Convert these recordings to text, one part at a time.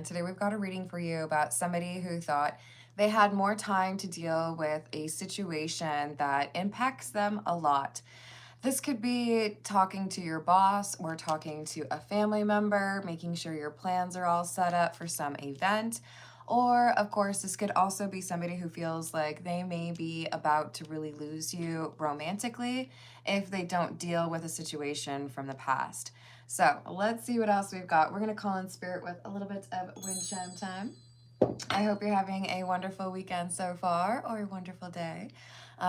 and today we've got a reading for you about somebody who thought they had more time to deal with a situation that impacts them a lot. This could be talking to your boss or talking to a family member, making sure your plans are all set up for some event. Or, of course, this could also be somebody who feels like they may be about to really lose you romantically if they don't deal with a situation from the past. So let's see what else we've got. We're going to call in spirit with a little bit of wind chime time. I hope you're having a wonderful weekend so far, or a wonderful day.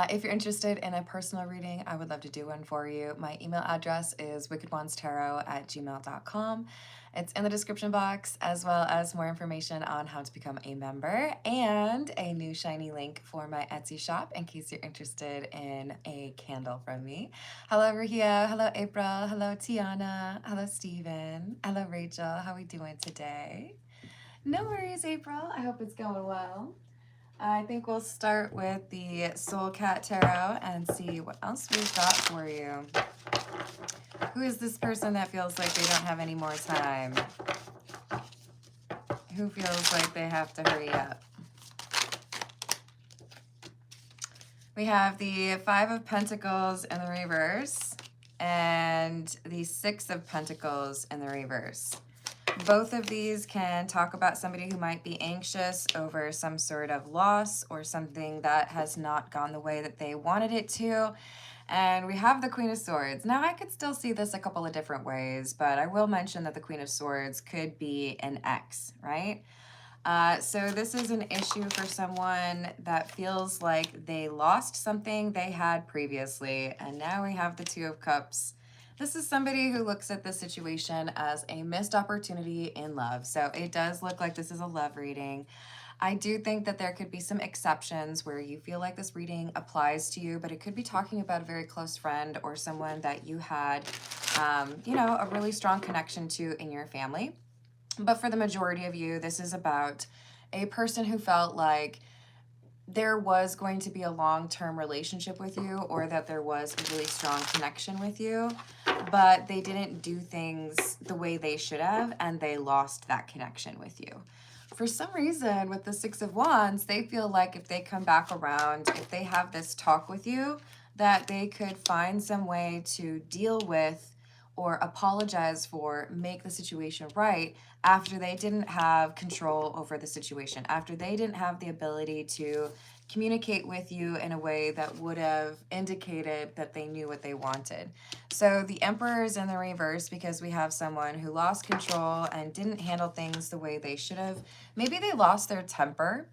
If you're interested in a personal reading, I would love to do one for you. My email address is wickedonestarot@gmail.com. It's in the description box, as well as more information on how to become a member and a new shiny link for my Etsy shop in case you're interested in a candle from me. Hello, Rahia. Hello, April. Hello, Tiana. Hello, Steven. Hello, Rachel. How are we doing today? No worries, April. I hope it's going well. I think we'll start with the Soul Cat Tarot and see what else we've got for you. Who is this person that feels like they don't have any more time? Who feels like they have to hurry up? We have the Five of Pentacles in the reverse and the Six of Pentacles in the reverse. Both of these can talk about somebody who might be anxious over some sort of loss or something that has not gone the way that they wanted it to. And we have the Queen of Swords. Now, I could still see this a couple of different ways, but I will mention that the Queen of Swords could be an ex, right? So this is an issue for someone that feels like they lost something they had previously, and now we have the Two of Cups. This is somebody who looks at the situation as a missed opportunity in love. So it does look like this is a love reading. I do think that there could be some exceptions where you feel like this reading applies to you, but it could be talking about a very close friend or someone that you had, a really strong connection to in your family. But for the majority of you, this is about a person who felt like there was going to be a long-term relationship with you, or that there was a really strong connection with you, but they didn't do things the way they should have, and they lost that connection with you. For some reason, with the Six of Wands, they feel like if they come back around, if they have this talk with you, that they could find some way to deal with or apologize for, make the situation right, after they didn't have control over the situation, after they didn't have the ability to communicate with you in a way that would have indicated that they knew what they wanted. So the Emperor is in the reverse because we have someone who lost control and didn't handle things the way they should have. Maybe they lost their temper.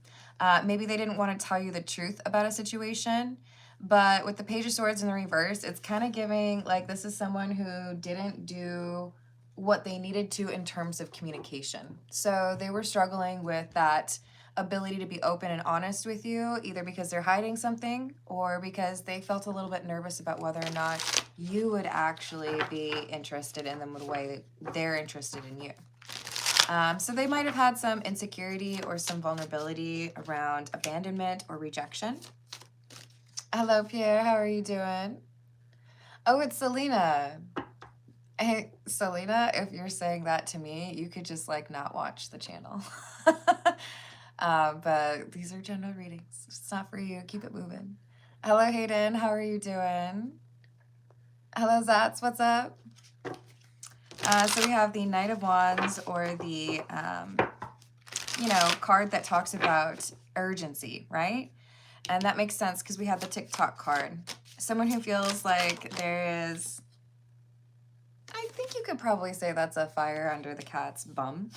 Maybe they didn't want to tell you the truth about a situation. But with the Page of Swords in the reverse, it's kind of giving like this is someone who didn't do what they needed to in terms of communication. So they were struggling with that ability to be open and honest with you, either because they're hiding something or because they felt a little bit nervous about whether or not you would actually be interested in them the way they're interested in you. So they might have had some insecurity or some vulnerability around abandonment or rejection. Hello, Pierre. How are you doing? Oh, it's Selena. Hey, Selena, if you're saying that to me, you could just like not watch the channel. But these are general readings. It's not for you. Keep it moving. Hello, Hayden. How are you doing? Hello, Zats. What's up? So we have the Knight of Wands, or the, card that talks about urgency, right? And that makes sense because we have the TikTok card. Someone who feels like there is, I think you could probably say that's a fire under the cat's bum.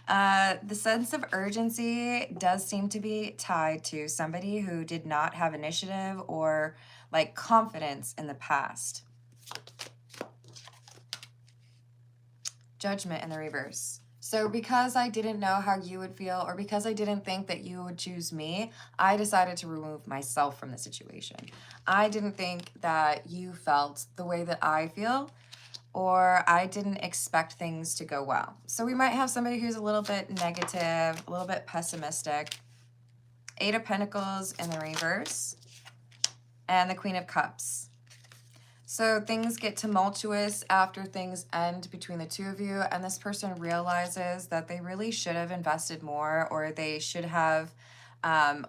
The sense of urgency does seem to be tied to somebody who did not have initiative or like confidence in the past. Judgment in the reverse. So because I didn't know how you would feel, or because I didn't think that you would choose me, I decided to remove myself from the situation. I didn't think that you felt the way that I feel, or I didn't expect things to go well. So we might have somebody who's a little bit negative, a little bit pessimistic. Eight of Pentacles in the reverse, and the Queen of Cups. So things get tumultuous after things end between the two of you, and this person realizes that they really should have invested more, or they should have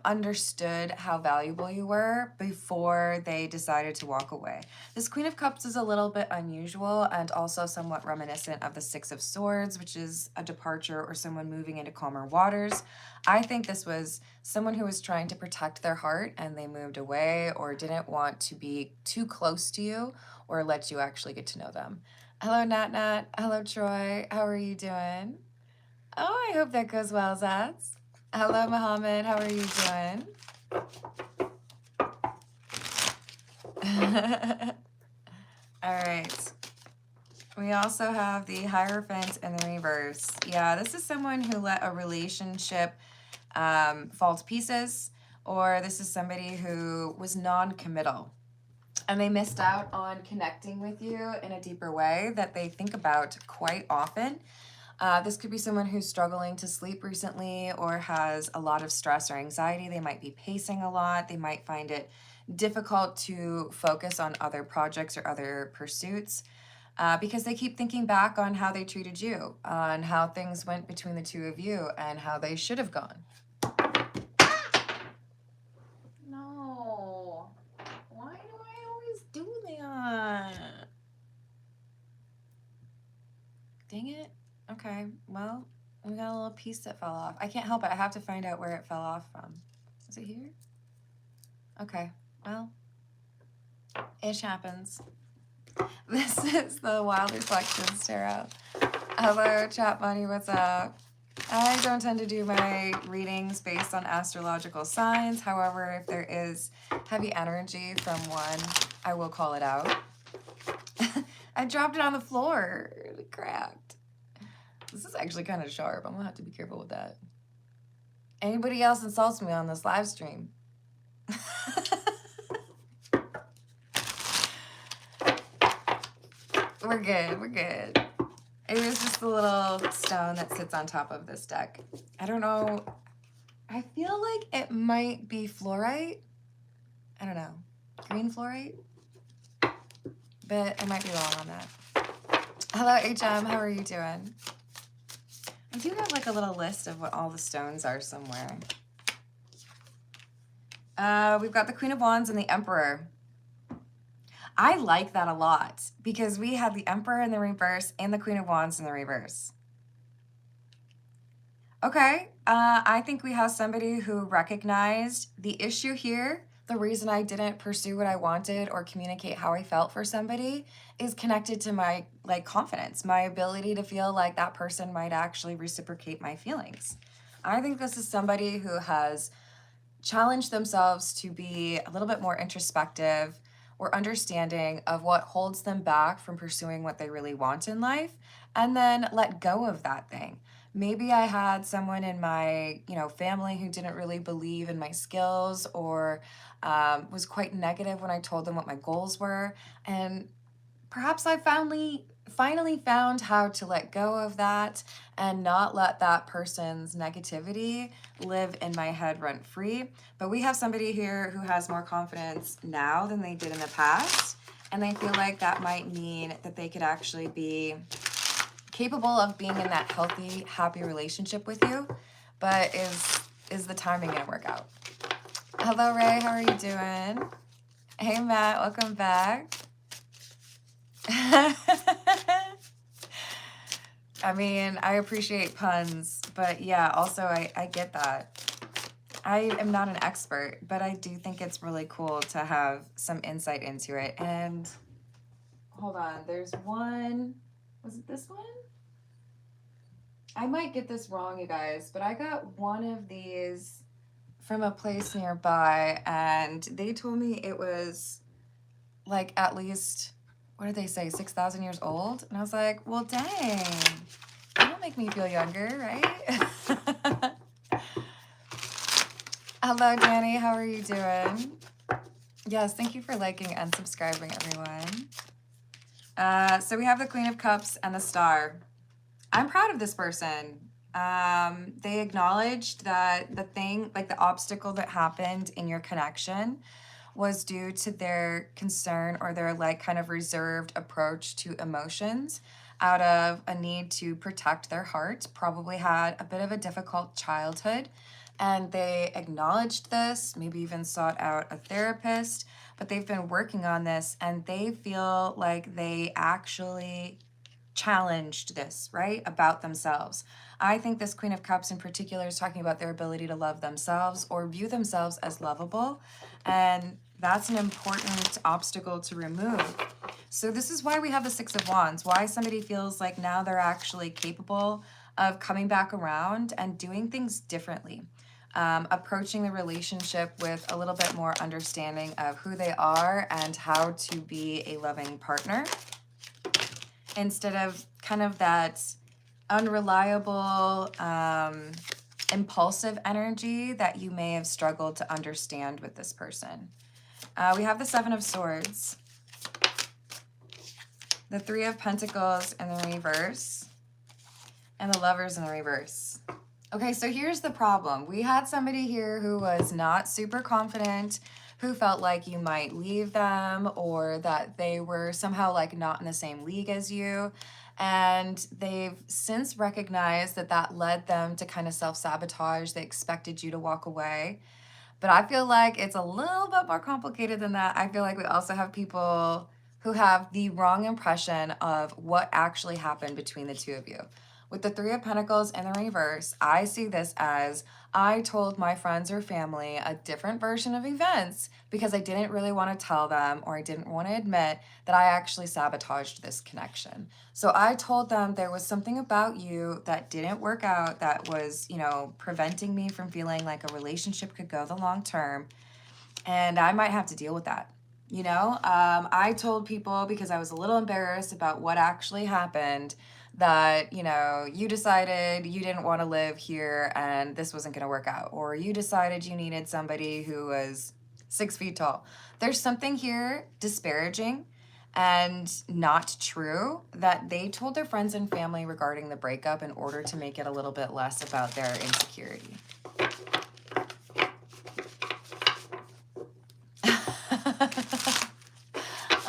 understood how valuable you were before they decided to walk away. This Queen of Cups is a little bit unusual and also somewhat reminiscent of the Six of Swords, which is a departure or someone moving into calmer waters. I think this was someone who was trying to protect their heart and they moved away or didn't want to be too close to you or let you actually get to know them. Hello, Nat Nat. Hello, Troy. How are you doing? Oh, I hope that goes well, Zats. Hello, Mohammed. How are you doing? All right. We also have the Hierophant in the reverse. Yeah, this is someone who let a relationship fall to pieces, or this is somebody who was non-committal and they missed out on connecting with you in a deeper way that they think about quite often. This could be someone who's struggling to sleep recently or has a lot of stress or anxiety. They might be pacing a lot. They might find it difficult to focus on other projects or other pursuits because they keep thinking back on how they treated you, on how things went between the two of you, and how they should have gone. No. Why do I always do that? Dang it. Okay, well, we got a little piece that fell off. I can't help it. I have to find out where it fell off from. Is it here? Okay, well, ish happens. This is the Wild Reflections Tarot. Hello, Chat Money, what's up? I don't tend to do my readings based on astrological signs. However, if there is heavy energy from one, I will call it out. I dropped it on the floor. It cracked. This is actually kind of sharp. I'm gonna have to be careful with that. Anybody else insults me on this live stream? We're good, we're good. It was just a little stone that sits on top of this deck. I don't know. I feel like it might be fluorite. I don't know. Green fluorite? But I might be wrong on that. Hello, HM. How are you doing? I do have like a little list of what all the stones are somewhere. We've got the Queen of Wands and the Emperor. I like that a lot because we have the Emperor in the reverse and the Queen of Wands in the reverse. Okay, I think we have somebody who recognized the issue here. The reason I didn't pursue what I wanted or communicate how I felt for somebody is connected to my confidence, my ability to feel like that person might actually reciprocate my feelings. I think this is somebody who has challenged themselves to be a little bit more introspective or understanding of what holds them back from pursuing what they really want in life, and then let go of that thing. Maybe I had someone in my family who didn't really believe in my skills or was quite negative when I told them what my goals were, and perhaps I finally found how to let go of that and not let that person's negativity live in my head rent free. But we have somebody here who has more confidence now than they did in the past, and they feel like that might mean that they could actually be capable of being in that healthy, happy relationship with you. But is the timing gonna work out? Hello, Ray. How are you doing? Hey, Matt. Welcome back. I mean, I appreciate puns, but yeah, also I get that. I am not an expert, but I do think it's really cool to have some insight into it. And hold on, there's one, was it this one? I might get this wrong, you guys, but I got one of these from a place nearby, and they told me it was like at least, what did they say, 6,000 years old? And I was like, well, dang, that'll make me feel younger, right? Hello, Danny. How are you doing? Yes, thank you for liking and subscribing, everyone. So we have the Queen of Cups and the Star. I'm proud of this person. They acknowledged that the thing, like the obstacle that happened in your connection was due to their concern or their like kind of reserved approach to emotions out of a need to protect their heart, probably had a bit of a difficult childhood. And they acknowledged this, maybe even sought out a therapist, but they've been working on this and they feel like they actually challenged this, right, about themselves. I think this Queen of Cups in particular is talking about their ability to love themselves or view themselves as lovable. And that's an important obstacle to remove. So this is why we have the Six of Wands, why somebody feels like now they're actually capable of coming back around and doing things differently. Approaching the relationship with a little bit more understanding of who they are and how to be a loving partner, instead of kind of that unreliable, impulsive energy that you may have struggled to understand with this person. We have the Seven of Swords, the Three of Pentacles in the reverse, and the Lovers in the reverse. Okay, so here's the problem. We had somebody here who was not super confident, who felt like you might leave them or that they were somehow like not in the same league as you. And they've since recognized that that led them to kind of self-sabotage. They expected you to walk away. But I feel like it's a little bit more complicated than that. I feel like we also have people who have the wrong impression of what actually happened between the two of you. With the Three of Pentacles in the reverse, I see this as I told my friends or family a different version of events because I didn't really want to tell them, or I didn't want to admit that I actually sabotaged this connection. So I told them there was something about you that didn't work out, that was, you know, preventing me from feeling like a relationship could go the long term. And I might have to deal with that. You know, I told people because I was a little embarrassed about what actually happened that, you know, you decided you didn't want to live here and this wasn't going to work out, or you decided you needed somebody who was 6 feet tall. There's something here disparaging and not true that they told their friends and family regarding the breakup in order to make it a little bit less about their insecurity.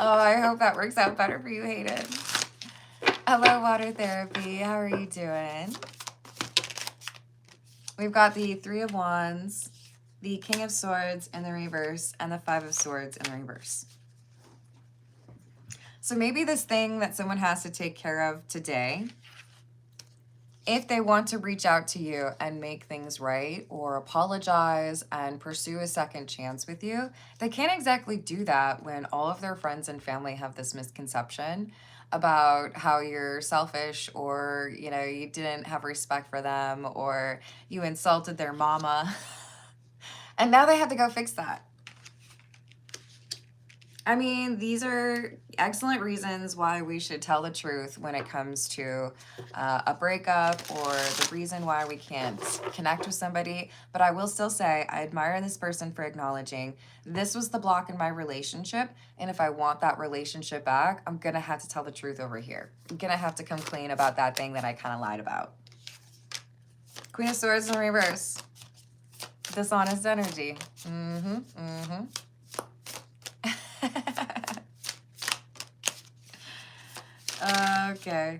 Oh, I hope that works out better for you, Hayden. Hello, Water Therapy. How are you doing? We've got the Three of Wands, the King of Swords in the reverse, and the Five of Swords in the reverse. So maybe this thing that someone has to take care of today, if they want to reach out to you and make things right or apologize and pursue a second chance with you, they can't exactly do that when all of their friends and family have this misconception about how you're selfish, or, you know, you didn't have respect for them, or you insulted their mama. And now they have to go fix that. I mean, these are excellent reasons why we should tell the truth when it comes to a breakup or the reason why we can't connect with somebody. But I will still say I admire this person for acknowledging this was the block in my relationship. And if I want that relationship back, I'm going to have to tell the truth over here. I'm going to have to come clean about that thing that I kind of lied about. Queen of Swords in reverse. Dishonest energy. Okay.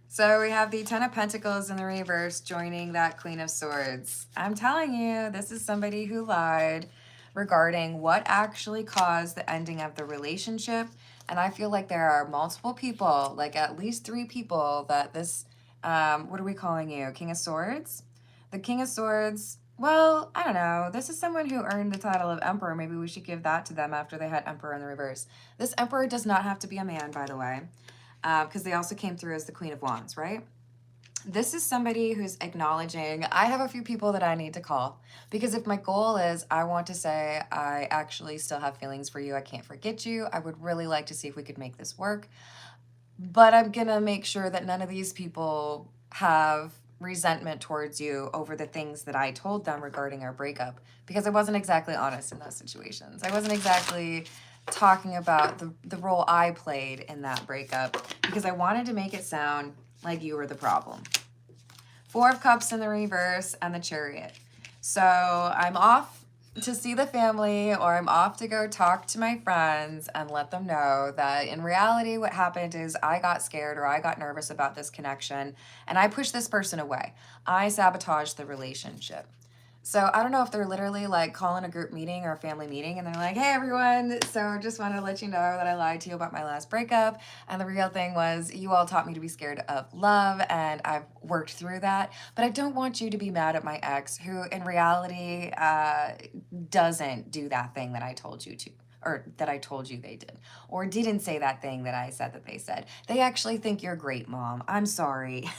So we have the Ten of Pentacles in the reverse joining that Queen of Swords. I'm telling you, this is somebody who lied regarding what actually caused the ending of the relationship. And I feel like there are multiple people, like at least 3 people that this, what are we calling you? King of Swords? The King of Swords, well, I don't know. This is someone who earned the title of Emperor. Maybe we should give that to them after they had Emperor in the reverse. This Emperor does not have to be a man, by the way, because they also came through as the Queen of Wands, right? This is somebody who's acknowledging, I have a few people that I need to call, because if my goal is I want to say I actually still have feelings for you, I can't forget you, I would really like to see if we could make this work, but I'm gonna make sure that none of these people have resentment towards you over the things that I told them regarding our breakup, because I wasn't exactly honest in those situations. I wasn't exactly talking about the role I played in that breakup, because I wanted to make it sound like you were the problem. 4 of Cups in the reverse and the Chariot. So I'm off to see the family, or I'm off to go talk to my friends and let them know that in reality what happened is I got scared or I got nervous about this connection and I pushed this person away. I sabotaged the relationship. So I don't know if they're literally like calling a group meeting or a family meeting and they're like, hey everyone, so just wanted to let you know that I lied to you about my last breakup. And the real thing was you all taught me to be scared of love and I've worked through that. But I don't want you to be mad at my ex who in reality doesn't do that thing that I told you to. Or that I told you they did, or didn't say that thing that I said that they said. They actually think you're great, Mom. I'm sorry.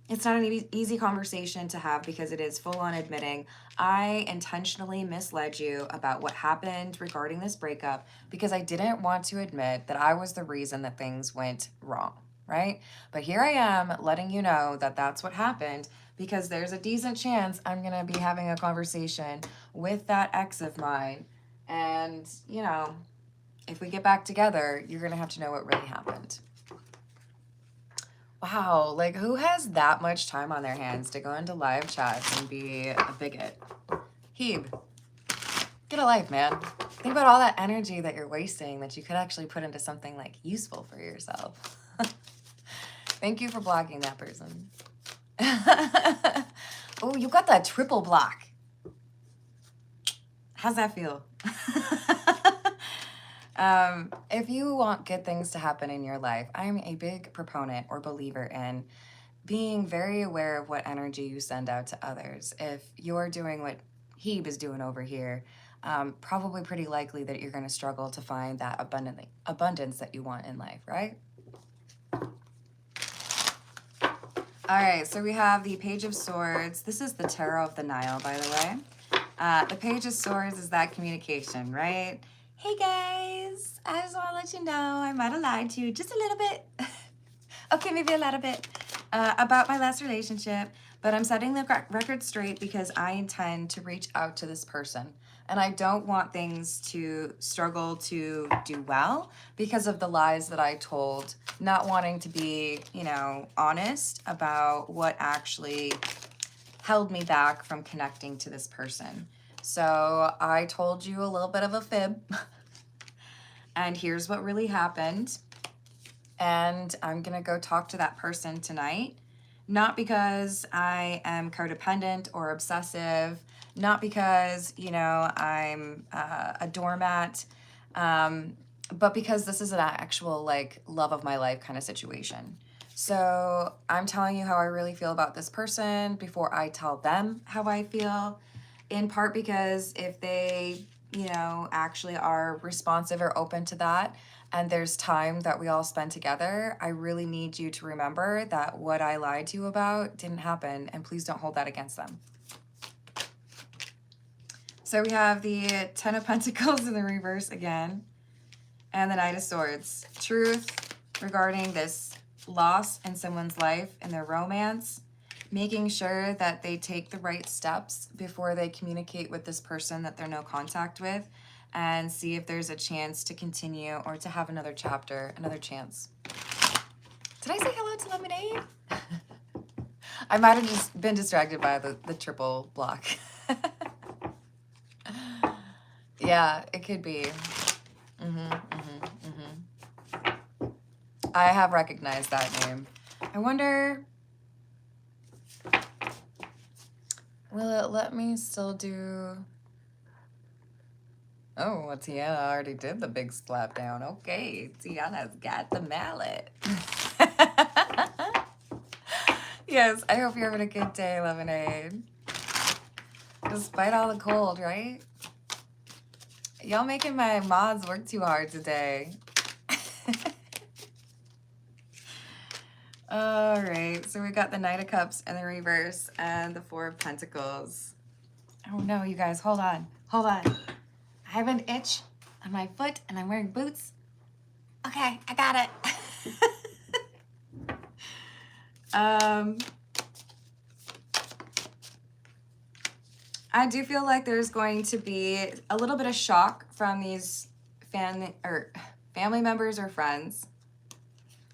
It's not an easy conversation to have because it is full on admitting I intentionally misled you about what happened regarding this breakup because I didn't want to admit that I was the reason that things went wrong, right? But here I am letting you know that that's what happened because there's a decent chance I'm going to be having a conversation with that ex of mine. And, you know, if we get back together, you're going to have to know what really happened. Wow, like who has that much time on their hands to go into live chats and be a bigot? Hebe, get a life, man. Think about all that energy that you're wasting that you could actually put into something like useful for yourself. Thank you for blocking that person. Oh, you got that triple block. How's that feel? If you want good things to happen in your life, I'm a big proponent or believer in being very aware of what energy you send out to others. If you're doing what Hebe is doing over here, probably pretty likely that you're going to struggle to find that abundance that you want in life, right? All right, so we have the Page of Swords. This is the Tarot of the Nile, by the way. The Page of Swords is that communication, right? Hey guys, I just want to let you know I might have lied to you just a little bit. Okay, maybe a little bit about my last relationship, but I'm setting the record straight because I intend to reach out to this person. And I don't want things to struggle to do well because of the lies that I told, not wanting to be, you know, honest about what actually held me back from connecting to this person. So I told you a little bit of a fib, and here's what really happened. And I'm gonna go talk to that person tonight, not because I am codependent or obsessive, not because, you know, I'm a doormat, but because this is an actual like love of my life kind of situation. So I'm telling you how I really feel about this person before I tell them how I feel, in part because if they, you know, actually are responsive or open to that, and there's time that we all spend together, I really need you to remember that what I lied to you about didn't happen, and please don't hold that against them. So we have the Ten of Pentacles in the reverse again, and the Knight of Swords. Truth regarding this loss in someone's life and their romance, making sure that they take the right steps before they communicate with this person that they're no contact with, and see if there's a chance to continue or to have another chapter, another chance. Did I say hello to Lemonade? I might have just been distracted by the triple block. Yeah, it could be. I have recognized that name. I wonder, will it let me still do... Oh, well, Tiana already did the big slap down. Okay, Tiana's got the mallet. Yes, I hope you're having a good day, Lemonade. Despite all the cold, right? Y'all making my mods work too hard today. All right, so we got the Knight of Cups in the reverse and the Four of Pentacles. Oh no, you guys, hold on. Hold on. I have an itch on my foot and I'm wearing boots. Okay, I got it. I do feel like there's going to be a little bit of shock from these family members or friends.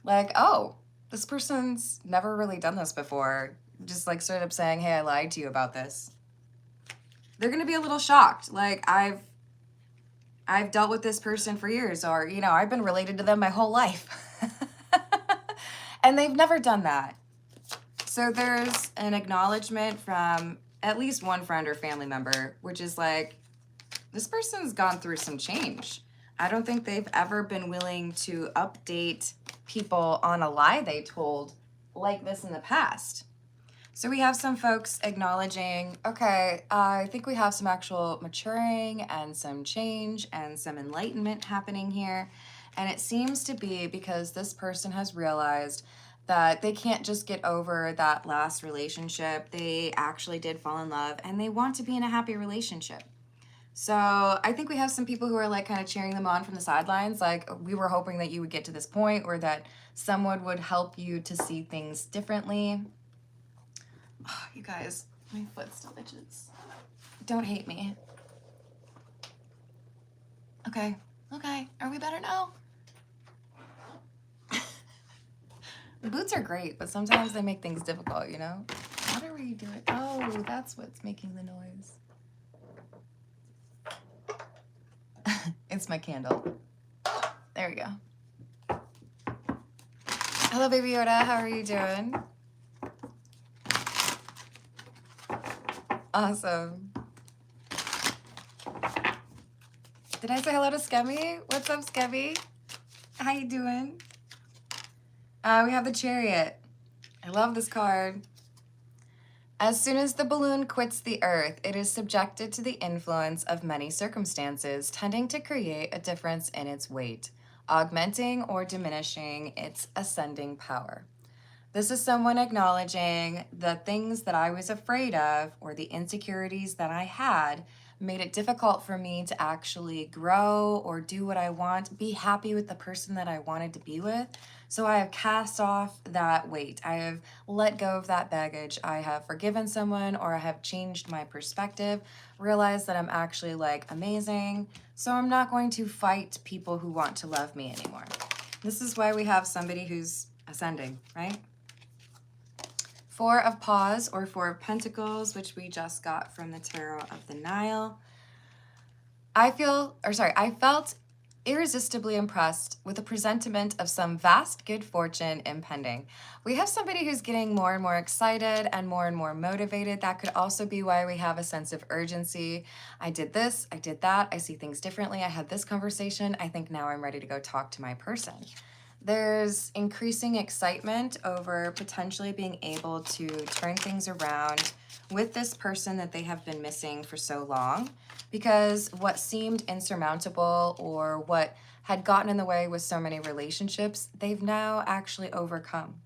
Like, oh, this person's never really done this before. Just like straight up saying, hey, I lied to you about this. they're going to be a little shocked. Like, I've dealt with this person for years, or, you know, I've been related to them my whole life. And they've never done that. So there's an acknowledgement from at least one friend or family member, which is like, this person's gone through some change. I don't think they've ever been willing to update people on a lie they told like this in the past. So we have some folks acknowledging, okay, I think we have some actual maturing and some change and some enlightenment happening here. And it seems to be because this person has realized that they can't just get over that last relationship. They actually did fall in love and they want to be in a happy relationship. So I think we have some people who are like kind of cheering them on from the sidelines. Like, we were hoping that you would get to this point, or that someone would help you to see things differently. Oh, you guys, my foot still itches. Don't hate me. Okay, are we better now? Boots are great, but sometimes they make things difficult, you know? What are we doing? Oh, that's what's making the noise. It's my candle. There we go. Hello, Baby Yoda. How are you doing? Awesome. Did I say hello to Skemmy? What's up, Skemmy? How you doing? We have the Chariot. I love this card. As soon as the balloon quits the earth, it is subjected to the influence of many circumstances, tending to create a difference in its weight, augmenting or diminishing its ascending power. This is someone acknowledging the things that I was afraid of, or the insecurities that I had, made it difficult for me to actually grow or do what I want, be happy with the person that I wanted to be with. So I have cast off that weight. I have let go of that baggage. I have forgiven someone, or I have changed my perspective, realized that I'm actually like amazing. So I'm not going to fight people who want to love me anymore. This is why we have somebody who's ascending, right? Four of Paws, or Four of Pentacles, which we just got from the Tarot of the Nile. I felt irresistibly impressed with a presentiment of some vast good fortune impending. We have somebody who's getting more and more excited and more motivated. That could also be why we have a sense of urgency. I did this, I did that, I see things differently, I had this conversation, I think now I'm ready to go talk to my person. There's increasing excitement over potentially being able to turn things around with this person that they have been missing for so long, because what seemed insurmountable or what had gotten in the way with so many relationships, they've now actually overcome.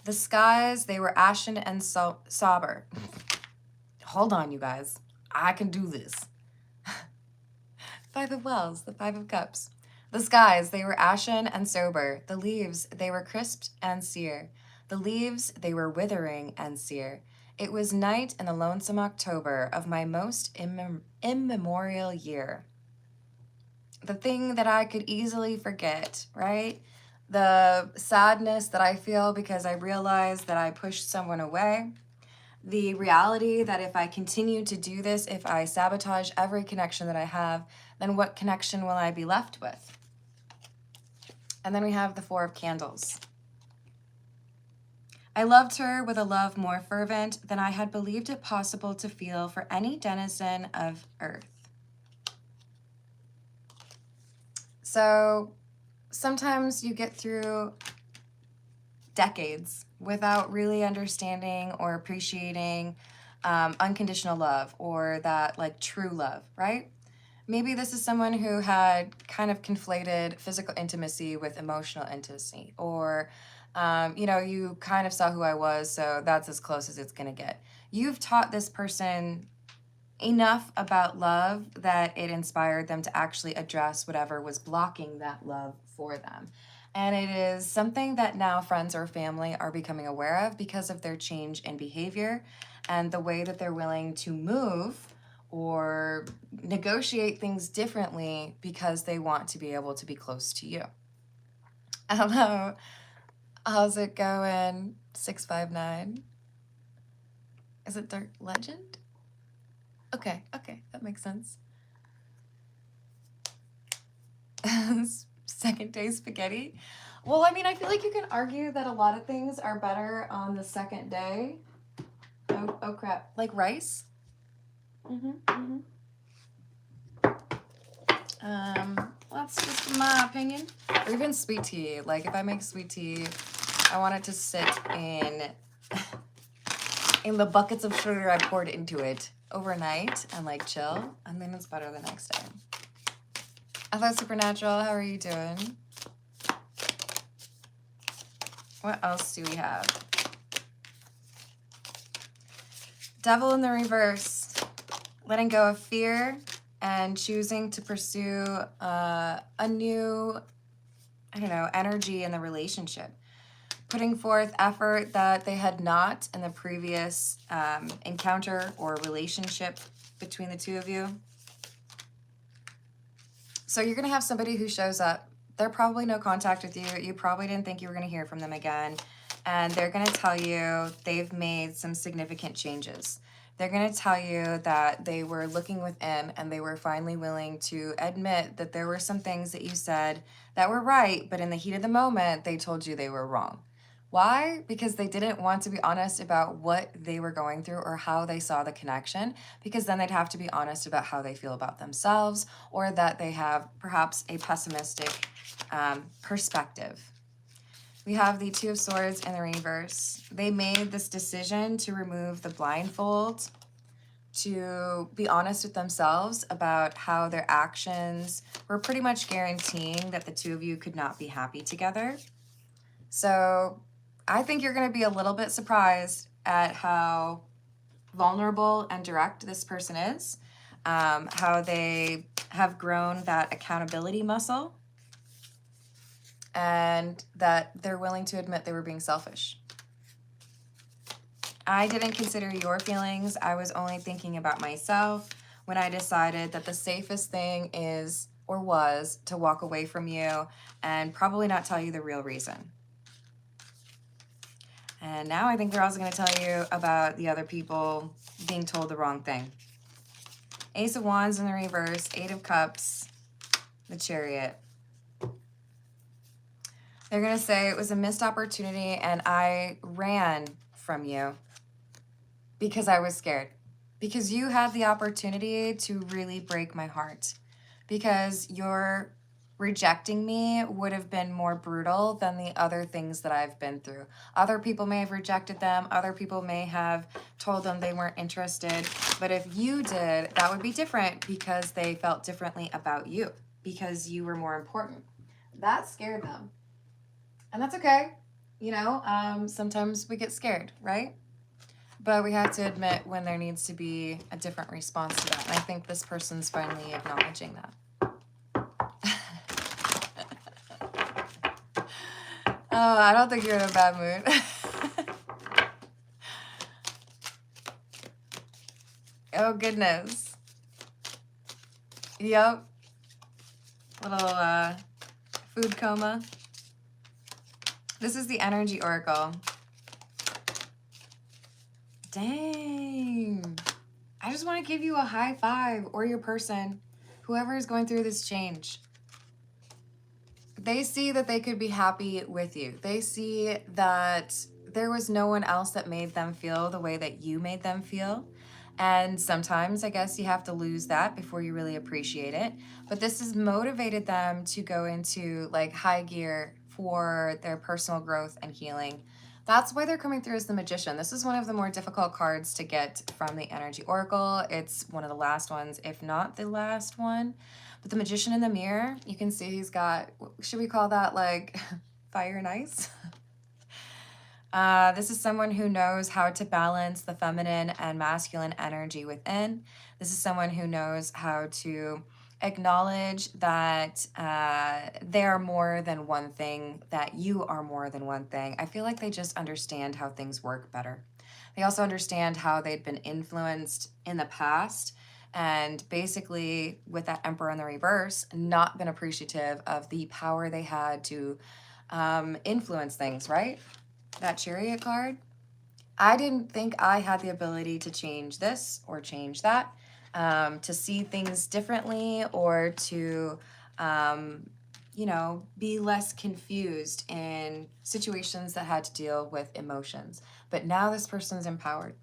The skies, they were ashen and sober. Hold on, you guys. I can do this. Five of Wells, the Five of Cups. The skies, they were ashen and sober. The leaves, they were crisped and sere. The leaves, they were withering and sere. It was night in the lonesome October of my most immemorial year. The thing that I could easily forget, right? The sadness that I feel because I realized that I pushed someone away. The reality that if I continue to do this, if I sabotage every connection that I have, then what connection will I be left with? And then we have the Four of Candles. I loved her with a love more fervent than I had believed it possible to feel for any denizen of earth. So sometimes you get through decades without really understanding or appreciating unconditional love, or that like true love, right? Maybe this is someone who had kind of conflated physical intimacy with emotional intimacy, or, you kind of saw who I was, so that's as close as it's going to get. You've taught this person enough about love that it inspired them to actually address whatever was blocking that love for them. And it is something that now friends or family are becoming aware of because of their change in behavior and the way that they're willing to move or negotiate things differently because they want to be able to be close to you. Hello, how's it going? 659. Is it Dark Legend? Okay, that makes sense. Second day spaghetti. Well, I mean, I feel like you can argue that a lot of things are better on the second day. Oh crap. Like rice? That's just my opinion. Or even sweet tea. Like if I make sweet tea, I want it to sit in the buckets of sugar I poured into it overnight and like chill, and then it's better the next day. Hello, Supernatural. How are you doing? What else do we have? Devil in the reverse. Letting go of fear and choosing to pursue a new, I don't know, energy in the relationship. Putting forth effort that they had not in the previous encounter or relationship between the two of you. So you're going to have somebody who shows up. They're probably no contact with you. You probably didn't think you were going to hear from them again. And they're going to tell you they've made some significant changes. They're going to tell you that they were looking within and they were finally willing to admit that there were some things that you said that were right, but in the heat of the moment, they told you they were wrong. Why? Because they didn't want to be honest about what they were going through or how they saw the connection, because then they'd have to be honest about how they feel about themselves, or that they have perhaps a pessimistic perspective. We have the Two of Swords in the reverse. They made this decision to remove the blindfold, to be honest with themselves about how their actions were pretty much guaranteeing that the two of you could not be happy together. So I think you're going to be a little bit surprised at how vulnerable and direct this person is, how they have grown that accountability muscle, and that they're willing to admit they were being selfish. I didn't consider your feelings. I was only thinking about myself when I decided that the safest thing is, or was, to walk away from you and probably not tell you the real reason. And now I think they're also going to tell you about the other people being told the wrong thing. Ace of Wands in the reverse, Eight of Cups, the Chariot. They're going to say it was a missed opportunity and I ran from you because I was scared. Because you had the opportunity to really break my heart. Because your rejecting me would have been more brutal than the other things that I've been through. Other people may have rejected them. Other people may have told them they weren't interested. But if you did, that would be different because they felt differently about you. Because you were more important. That scared them. And that's okay. You know, sometimes we get scared, right? But we have to admit when there needs to be a different response to that. And I think this person's finally acknowledging that. Oh, I don't think you're in a bad mood. Oh, goodness. Yep. Little food coma. This is the energy oracle. Dang. I just want to give you a high five, or your person, whoever is going through this change. They see that they could be happy with you. They see that there was no one else that made them feel the way that you made them feel. And sometimes I guess you have to lose that before you really appreciate it. But this has motivated them to go into like high gear for their personal growth and healing. That's why they're coming through as the Magician. This is one of the more difficult cards to get from the Energy Oracle. It's one of the last ones, if not the last one. But the Magician in the mirror, you can see he's got, should we call that like fire and ice? This is someone who knows how to balance the feminine and masculine energy within. This is someone who knows how to acknowledge that they are more than one thing, that you are more than one thing. I feel like they just understand how things work better. They also understand how they'd been influenced in the past, and basically with that Emperor in the reverse, not been appreciative of the power they had to influence things, right? That Chariot card. I didn't think I had the ability to change this or change that. to see things differently, or to, you know, be less confused in situations that had to deal with emotions. But now this person's empowered.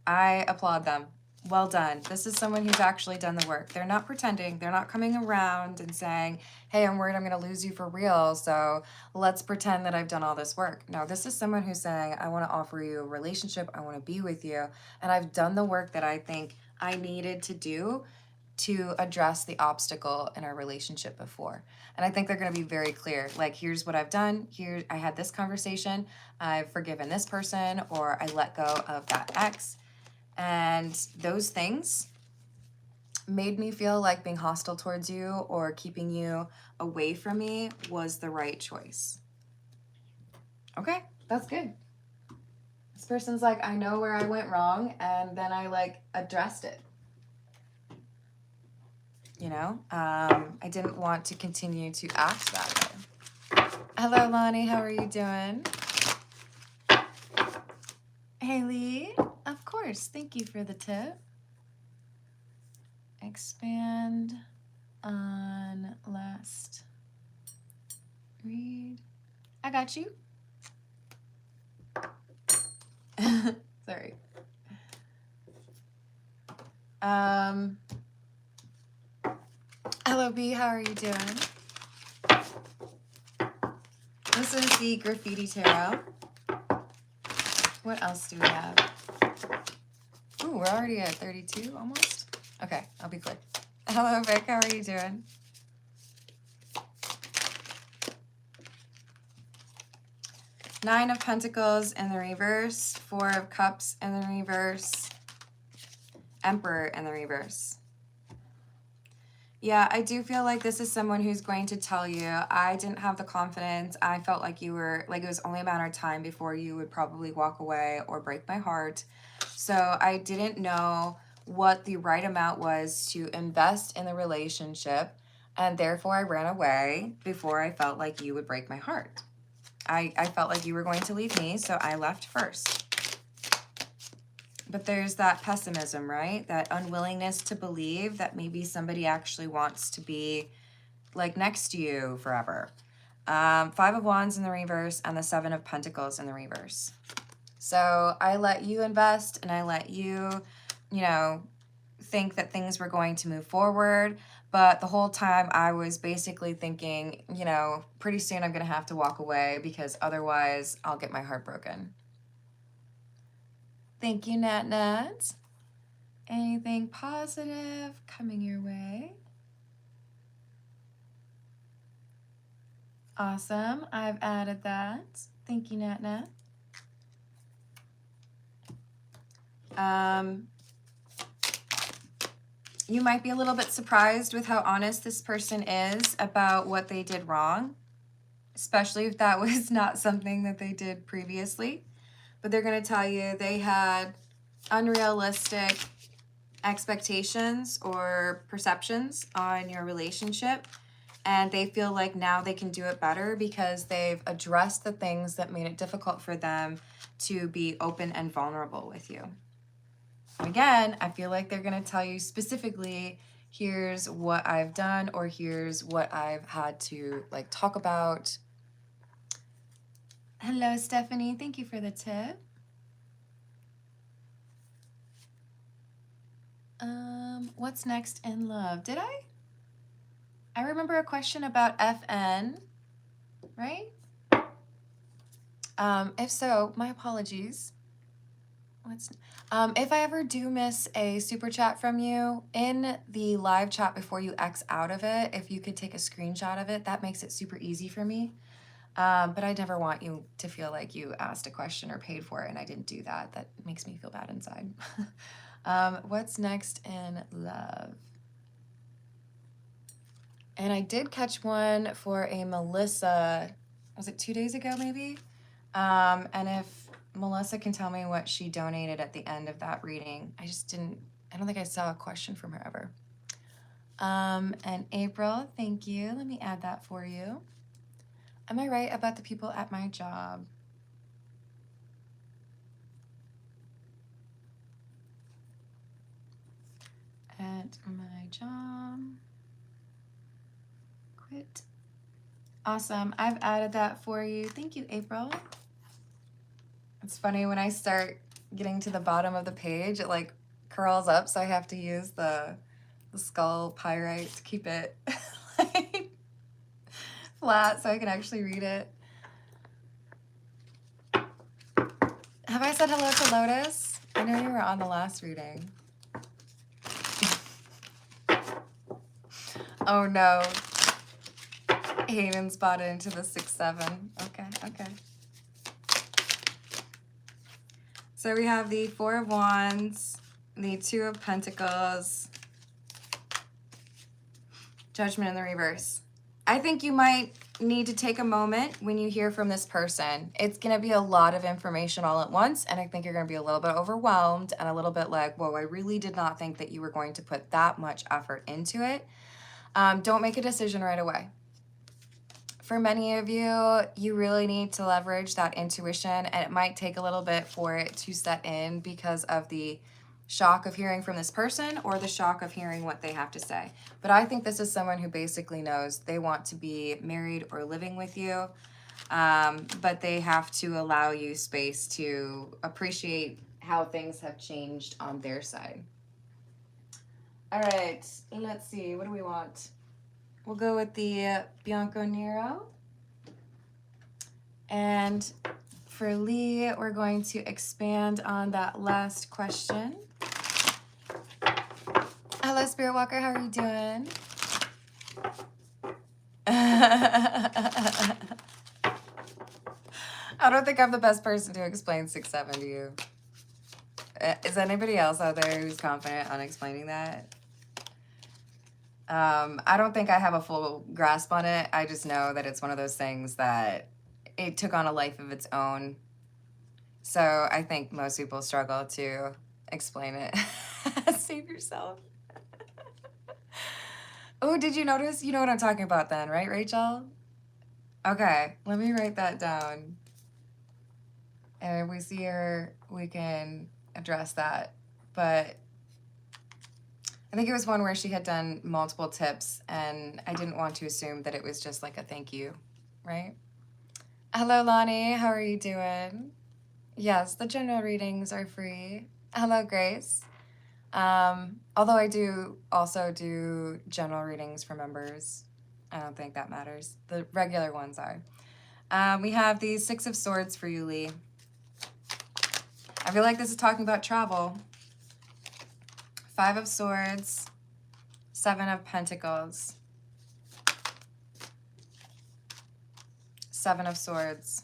I applaud them. Well done. This is someone who's actually done the work. They're not pretending. They're not coming around and saying, hey, I'm worried I'm going to lose you for real, so let's pretend that I've done all this work. No, this is someone who's saying, I want to offer you a relationship. I want to be with you. And I've done the work that I think I needed to do to address the obstacle in our relationship before. And I think they're going to be very clear. Like, here's what I've done. Here, I had this conversation. I've forgiven this person, or I let go of that ex. And those things made me feel like being hostile towards you or keeping you away from me was the right choice. Okay, that's good. This person's like, I know where I went wrong, and then I like addressed it. You know, I didn't want to continue to act that way. Hello, Lonnie. How are you doing? Haley, of course. Thank you for the tip. Expand on last read. I got you. Sorry. Hello, B. How are you doing? This is the Graffiti Tarot. What else do we have? Ooh, we're already at 32 almost. Okay, I'll be quick. Hello, Vic. How are you doing? Nine of Pentacles in the reverse. Four of Cups in the reverse. Emperor in the reverse. Yeah, I do feel like this is someone who's going to tell you, I didn't have the confidence. I felt like you were, like it was only a matter of time before you would probably walk away or break my heart. So I didn't know what the right amount was to invest in the relationship. And therefore I ran away before I felt like you would break my heart. I felt like you were going to leave me, so I left first. But there's that pessimism, right? That unwillingness to believe that maybe somebody actually wants to be like next to you forever. Five of Wands in the reverse and the Seven of Pentacles in the reverse. So I let you invest, and I let you, you know, think that things were going to move forward. But the whole time I was basically thinking, you know, pretty soon I'm going to have to walk away because otherwise I'll get my heart broken. Thank you, Nat Nat. Anything positive coming your way? Awesome. I've added that. Thank you, Nat Nat. You might be a little bit surprised with how honest this person is about what they did wrong, especially if that was not something that they did previously. But they're going to tell you they had unrealistic expectations or perceptions on your relationship, and they feel like now they can do it better because they've addressed the things that made it difficult for them to be open and vulnerable with you. And again, I feel like they're going to tell you specifically, here's what I've done, or here's what I've had to like talk about. Hello, Stephanie. Thank you for the tip. What's next in love? Did I? I remember a question about FN, right? If so, my apologies. If I ever do miss a super chat from you, in the live chat before you X out of it, if you could take a screenshot of it, that makes it super easy for me. But I never want you to feel like you asked a question or paid for it and I didn't do that. That makes me feel bad inside. What's next in love? And I did catch one for a Melissa, was it 2 days ago maybe? And if Melissa can tell me what she donated at the end of that reading, I don't think I saw a question from her ever. And April, thank you. Let me add that for you. Am I right about the people at my job? my job. Quit. Awesome. I've added that for you. Thank you, April. It's funny when I start getting to the bottom of the page, it like curls up, so I have to use the skull pyrite to keep it like flat so I can actually read it. Have I said hello to Lotus? I know you were on the last reading. Oh no. Hayden spotted into the 6-7. Okay, okay. So we have the 4 of Wands, the 2 of Pentacles, Judgment in the reverse. I think you might need to take a moment when you hear from this person. It's going to be a lot of information all at once, and I think you're going to be a little bit overwhelmed and a little bit like, whoa, I really did not think that you were going to put that much effort into it. Don't make a decision right away. For many of you, you really need to leverage that intuition, and it might take a little bit for it to set in because of the shock of hearing from this person or the shock of hearing what they have to say. But I think this is someone who basically knows they want to be married or living with you, but they have to allow you space to appreciate how things have changed on their side. All right, let's see. What do we want? We'll go with the Bianco Nero. And for Lee, we're going to expand on that last question. Hello, Spirit Walker. How are you doing? I don't think I'm the best person to explain 6-7 to you. Is anybody else out there who's confident on explaining that? I don't think I have a full grasp on it. I just know that it's one of those things that it took on a life of its own. So I think most people struggle to explain it. Save yourself. Oh, did you notice? You know what I'm talking about then, right, Rachel? Okay, let me write that down. And if we see her, we can address that. But I think it was one where she had done multiple tips, and I didn't want to assume that it was just like a thank you, right? Hello, Lonnie. How are you doing? Yes, the general readings are free. Hello, Grace. Although I do also do general readings for members. I don't think that matters. The regular ones are. We have the 6 of Swords for you, Lee. I feel like this is talking about travel. 5 of Swords, 7 of Pentacles, 7 of Swords.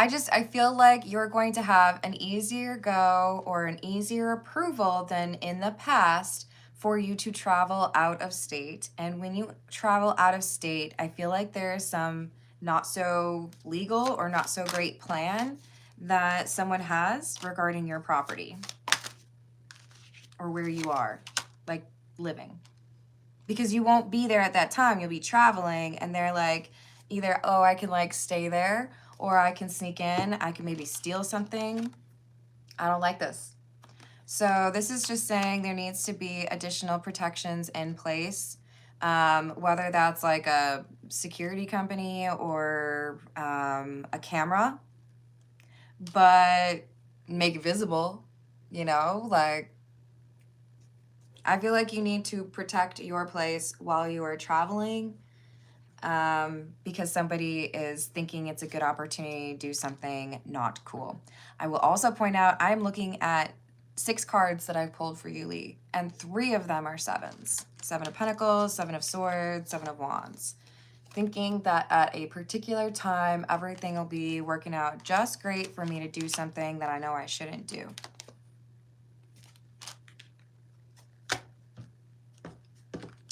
I feel like you're going to have an easier go or an easier approval than in the past for you to travel out of state. And when you travel out of state, I feel like there's some not so legal or not so great plan that someone has regarding your property or where you are, like living. Because you won't be there at that time, you'll be traveling, and they're like, either, oh, I can like stay there, or I can sneak in, I can maybe steal something. I don't like this. So this is just saying there needs to be additional protections in place, whether that's like a security company or a camera, but make it visible, you know, like, I feel like you need to protect your place while you are traveling, because somebody is thinking it's a good opportunity to do something not cool. I will also point out I'm looking at 6 cards that I've pulled for you, Lee, and 3 of them are 7s. 7 of Pentacles, 7 of Swords, 7 of Wands. Thinking that at a particular time, everything will be working out just great for me to do something that I know I shouldn't do.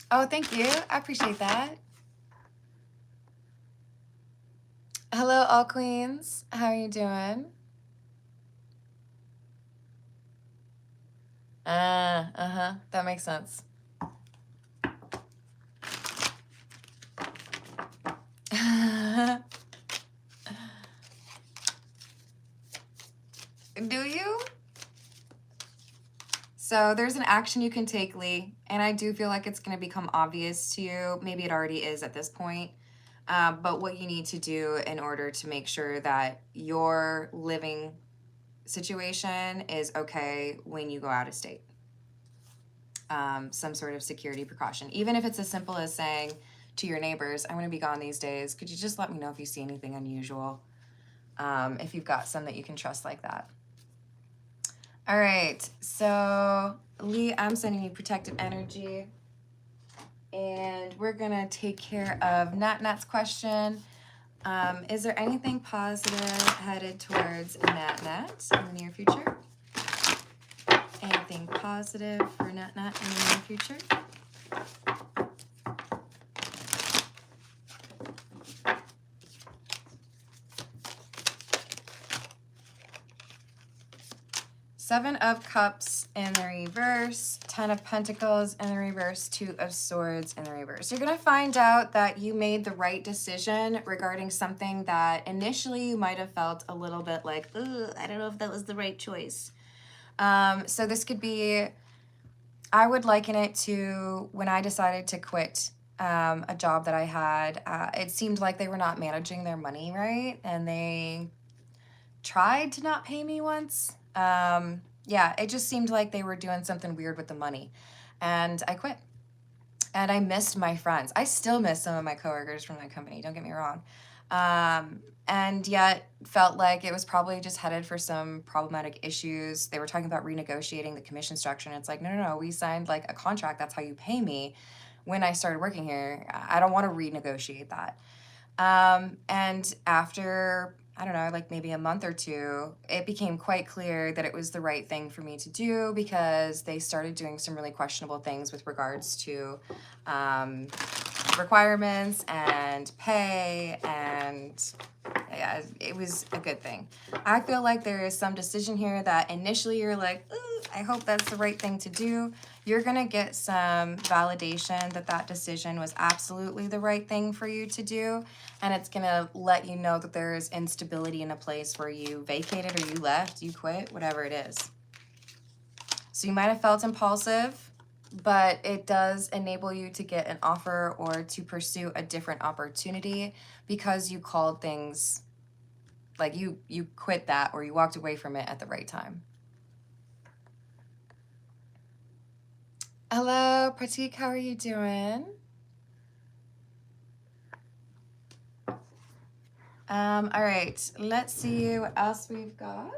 Oh, thank you. I appreciate that. Hello, all queens. How are you doing? That makes sense. Do you? So there's an action you can take, Lee, and I do feel like it's going to become obvious to you. Maybe it already is at this point. But what you need to do in order to make sure that your living situation is okay when you go out of state. Some sort of security precaution. Even if it's as simple as saying to your neighbors, I'm going to be gone these days. Could you just let me know if you see anything unusual? If you've got some that you can trust like that. All right, so Lee, I'm sending you protective energy, and we're gonna take care of Nat's question. Is there anything positive headed towards Nat in the near future? Anything positive for Nat in the near future? Seven of Cups in the reverse, 10 of Pentacles in the reverse, 2 of Swords in the reverse. You're going to find out that you made the right decision regarding something that initially you might have felt a little bit like, ugh, I don't know if that was the right choice. So this could be, I would liken it to when I decided to quit a job that I had. It seemed like they were not managing their money right, and they tried to not pay me once. Yeah, it just seemed like they were doing something weird with the money, and I quit. And I missed my friends. I still miss some of my coworkers from my company, don't get me wrong. And yet felt like it was probably just headed for some problematic issues. They were talking about renegotiating the commission structure, and it's like, no, we signed like a contract. That's how you pay me when I started working here. I don't want to renegotiate that. And after, I don't know, like maybe a month or two, it became quite clear that it was the right thing for me to do, because they started doing some really questionable things with regards to requirements and pay, and yeah, it was a good thing. I feel like there is some decision here that initially you're like, ooh, I hope that's the right thing to do. You're going to get some validation that that decision was absolutely the right thing for you to do. And it's going to let you know that there is instability in a place where you vacated or you left, you quit, whatever it is. So you might have felt impulsive, but it does enable you to get an offer or to pursue a different opportunity, because you called things, like you quit that or you walked away from it at the right time. Hello, Pratik, how are you doing? All right, let's see what else we've got.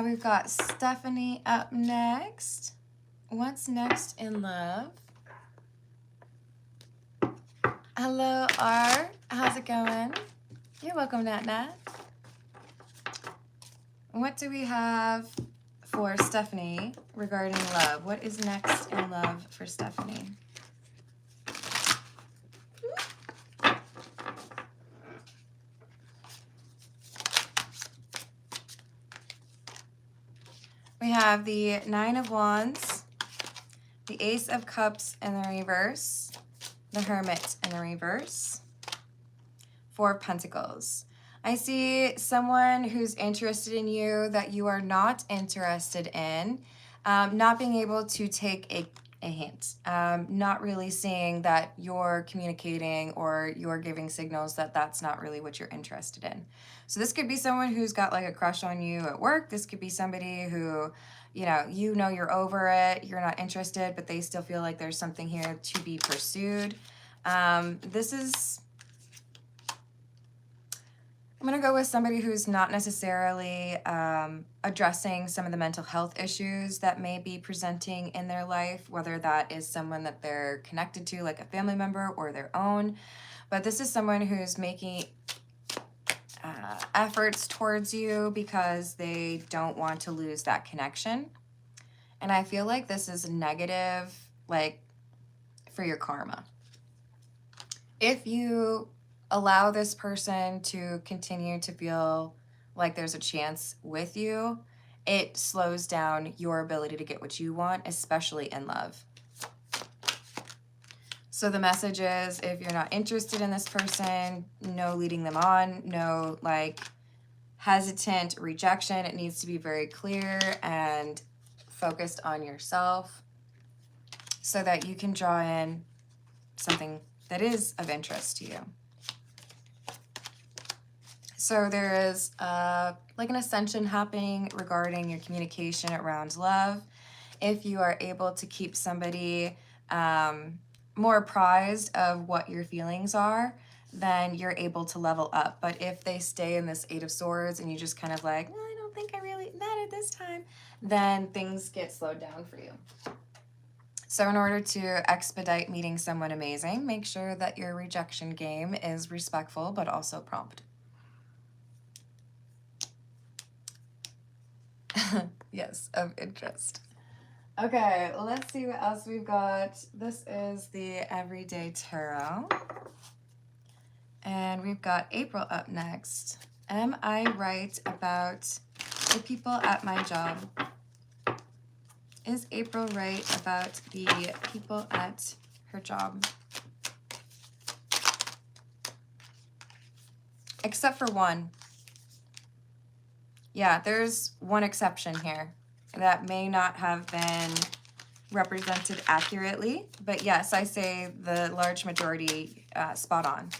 We've got Stephanie up next. What's next in love? Hello, R. How's it going? You're welcome, Nat. What do we have for Stephanie regarding love? What is next in love for Stephanie? We have the Nine of Wands, the Ace of Cups in the reverse, the Hermit in the reverse, Four of Pentacles. I see someone who's interested in you that you are not interested in, not being able to take a hint, not really seeing that you're communicating or you're giving signals that that's not really what you're interested in. So this could be someone who's got like a crush on you at work. This could be somebody who, you know you're over it, you're not interested, but they still feel like there's something here to be pursued. This is, I'm going to go with somebody who's not necessarily addressing some of the mental health issues that may be presenting in their life, whether that is someone that they're connected to, like a family member, or their own. But this is someone who's making efforts towards you because they don't want to lose that connection. And I feel like this is negative, like, for your karma. If you allow this person to continue to feel like there's a chance with you, it slows down your ability to get what you want, especially in love. So the message is, if you're not interested in this person, no leading them on, no like hesitant rejection. It needs to be very clear and focused on yourself so that you can draw in something that is of interest to you. So there is like an ascension happening regarding your communication around love. If you are able to keep somebody more apprised of what your feelings are, then you're able to level up. But if they stay in this Eight of Swords and you just kind of like, well, I don't think I really that at this time, then things get slowed down for you. So in order to expedite meeting someone amazing, make sure that your rejection game is respectful but also prompt. Yes, of interest. Okay, let's see what else we've got. This is the Everyday Tarot. And we've got April up next. Am I right about the people at my job? Is April right about the people at her job? Except for one. Yeah, there's one exception here that may not have been represented accurately, but yes, I say the large majority spot on.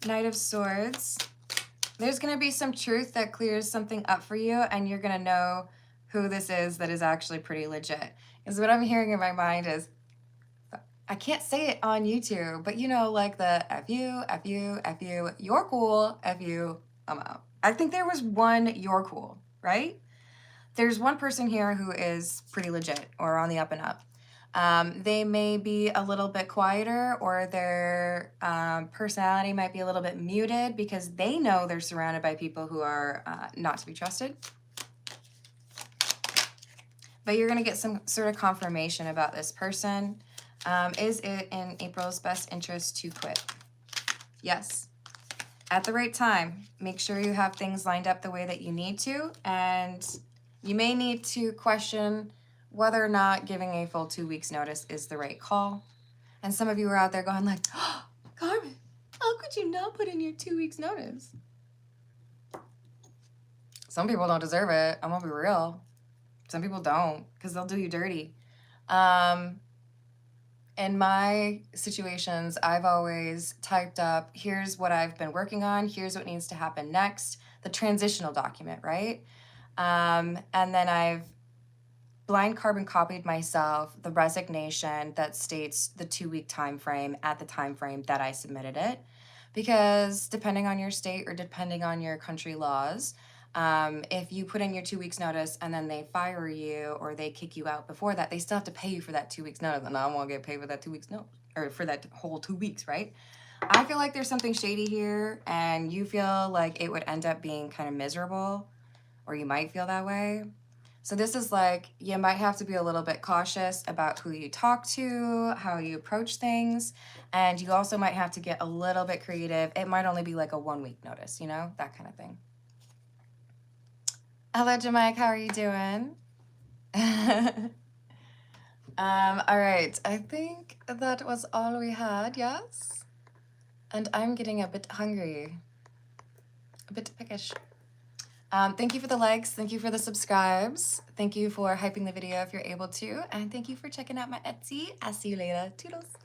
Knight of Swords. There's going to be some truth that clears something up for you, and you're going to know who this is that is actually pretty legit. Because what I'm hearing in my mind is, I can't say it on YouTube, but you know, like the F you, F you, F you, you're cool, F you, I'm out. I think there was one you're cool, right? There's one person here who is pretty legit or on the up and up. They may be a little bit quieter, or their personality might be a little bit muted because they know they're surrounded by people who are not to be trusted. But you're going to get some sort of confirmation about this person. Is it in April's best interest to quit? Yes. At the right time. Make sure you have things lined up the way that you need to, and you may need to question whether or not giving a full 2 weeks notice is the right call. And some of you are out there going like, oh, Carmen, how could you not put in your 2 weeks notice? Some people don't deserve it. I'm gonna be real. Some people don't, because they'll do you dirty. In my situations, I've always typed up, here's what I've been working on, here's what needs to happen next, the transitional document, right? And then I've blind carbon copied myself the resignation that states the 2 week time frame at the time frame that I submitted it. Because depending on your state or depending on your country laws, if you put in your 2 weeks notice and then they fire you or they kick you out before that, they still have to pay you for that 2 weeks notice. And I won't get paid for that 2 weeks notice, or for that whole 2 weeks, right? I feel like there's something shady here, and you feel like it would end up being kind of miserable, or you might feel that way. So this is like, you might have to be a little bit cautious about who you talk to, how you approach things, and you also might have to get a little bit creative. It might only be like a 1 week notice, you know, that kind of thing. Hello, Jamaica, how are you doing? All right, I think that was all we had, yes? And I'm getting a bit hungry, a bit peckish. Thank you for the likes, thank you for the subscribes, thank you for hyping the video if you're able to, and thank you for checking out my Etsy. I'll see you later. Toodles.